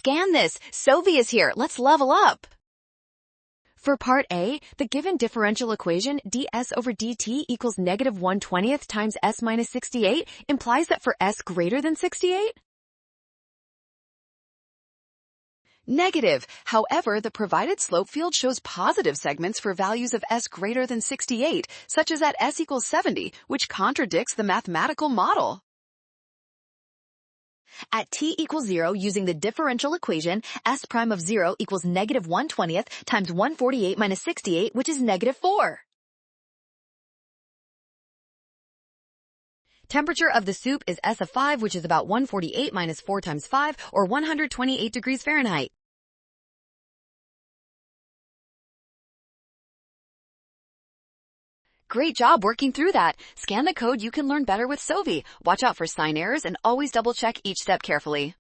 Scan this. Sovi is here. Let's level up. For part A, the given differential equation ds over dt equals negative 1/20 times s minus 68 implies that for s greater than 68? Negative. However, the provided slope field shows positive segments for values of s greater than 68, such as at s equals 70, which contradicts the mathematical model. At t equals 0, using the differential equation, s prime of 0 equals negative 1/20 times 148 minus 68, which is negative 4. Temperature of the soup is S of 5, which is about 148 minus 4 times 5, or 128 degrees Fahrenheit. Great job working through that. Scan the code. You can learn better with Sovi. Watch out for sign errors and always double check each step carefully.